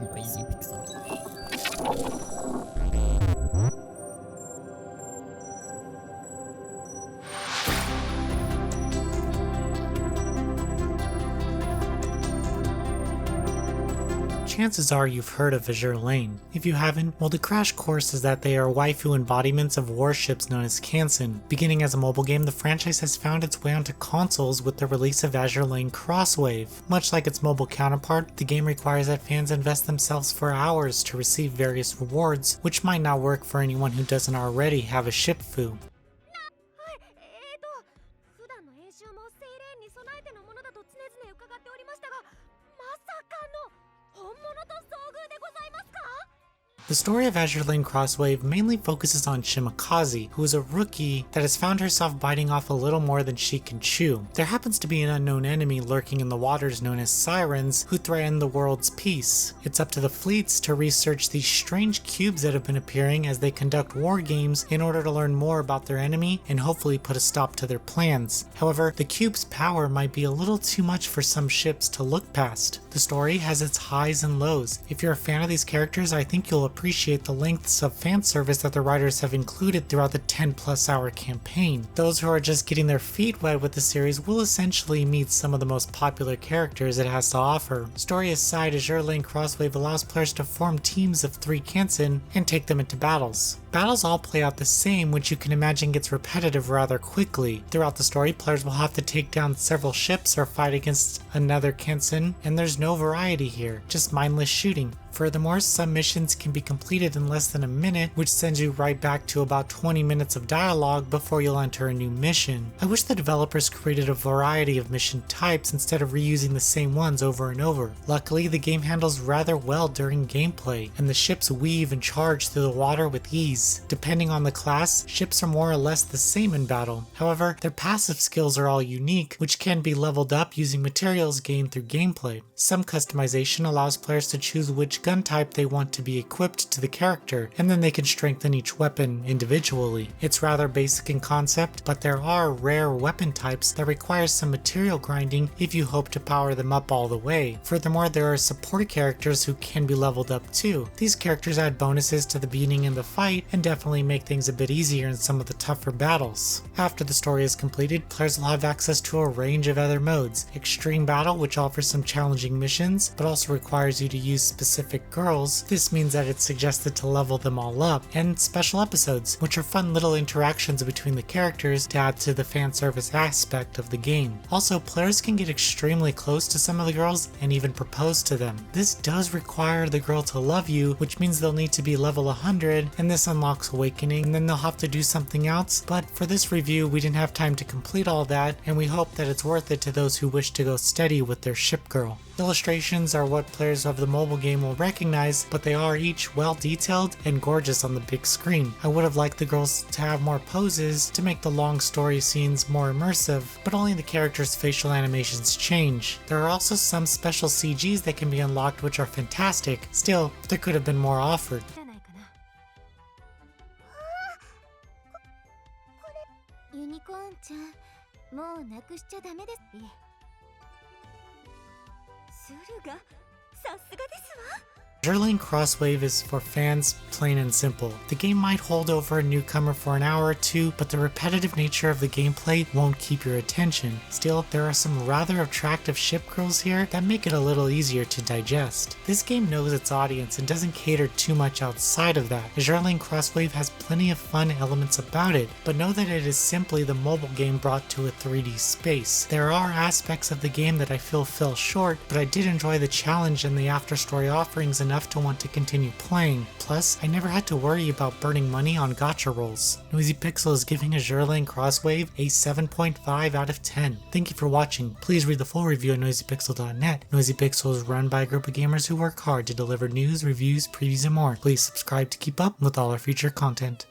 Noisy Pixel. Chances are you've heard of Azur Lane. If you haven't, well, the crash course is that they are waifu embodiments of warships known as Kansen. Beginning as a mobile game, the franchise has found its way onto consoles with the release of Azur Lane Crosswave. Much like its mobile counterpart, the game requires that fans invest themselves for hours to receive various rewards, which might not work for anyone who doesn't already have a ship foo. The story of Azur Lane Crosswave mainly focuses on Shimakaze, who is a rookie that has found herself biting off a little more than she can chew. There happens to be an unknown enemy lurking in the waters known as sirens, who threaten the world's peace. It's up to the fleets to research these strange cubes that have been appearing as they conduct war games in order to learn more about their enemy and hopefully put a stop to their plans. However, the cube's power might be a little too much for some ships to look past. The story has its highs and lows. If you're a fan of these characters, I think you'll appreciate the lengths of fan service that the writers have included throughout the 10+ hour campaign. Those who are just getting their feet wet with the series will essentially meet some of the most popular characters it has to offer. Story aside, Azur Lane Crosswave allows players to form teams of 3 Kansen and take them into battles. Battles all play out the same, which you can imagine gets repetitive rather quickly. Throughout the story, players will have to take down several ships or fight against another Kansen, and there's no variety here, just mindless shooting. Furthermore, some missions can be completed in less than a minute, which sends you right back to about 20 minutes of dialogue before you'll enter a new mission. I wish the developers created a variety of mission types instead of reusing the same ones over and over. Luckily, the game handles rather well during gameplay, and the ships weave and charge through the water with ease. Depending on the class, ships are more or less the same in battle. However, their passive skills are all unique, which can be leveled up using materials gained through gameplay. Some customization allows players to choose which gun type they want to be equipped to the character, and then they can strengthen each weapon individually. It's rather basic in concept, but there are rare weapon types that require some material grinding if you hope to power them up all the way. Furthermore, there are support characters who can be leveled up too. These characters add bonuses to the beginning of the fight and definitely make things a bit easier in some of the tougher battles. After the story is completed, players will have access to a range of other modes. Extreme Battle, which offers some challenging missions, but also requires you to use specific girls. This means that it's suggested to level them all up, and special episodes, which are fun little interactions between the characters to add to the fan service aspect of the game. Also, players can get extremely close to some of the girls and even propose to them. This does require the girl to love you, which means they'll need to be level 100, and this unlocks Awakening, and then they'll have to do something else. But for this review, we didn't have time to complete all that, and we hope that it's worth it to those who wish to go steady with their ship girl. Illustrations are what players of the mobile game will recognize, but they are each well detailed and gorgeous on the big screen. I would have liked the girls to have more poses to make the long story scenes more immersive, but only the characters' facial animations change. There are also some special CGs that can be unlocked which are fantastic. Still, there could have been more offered. Azur Lane Crosswave is for fans, plain and simple. The game might hold over a newcomer for an hour or two, but the repetitive nature of the gameplay won't keep your attention. Still, there are some rather attractive ship girls here that make it a little easier to digest. This game knows its audience and doesn't cater too much outside of that. Azur Lane Crosswave has plenty of fun elements about it, but know that it is simply the mobile game brought to a 3D space. There are aspects of the game that I feel fell short, but I did enjoy the challenge and the after-story offerings enough to want to continue playing. Plus, I never had to worry about burning money on gacha rolls. Noisy Pixel is giving Azur Lane Crosswave a 7.5 out of 10. Thank you for watching. Please read the full review on noisypixel.net. Noisy Pixel is run by a group of gamers who work hard to deliver news, reviews, previews, and more. Please subscribe to keep up with all our future content.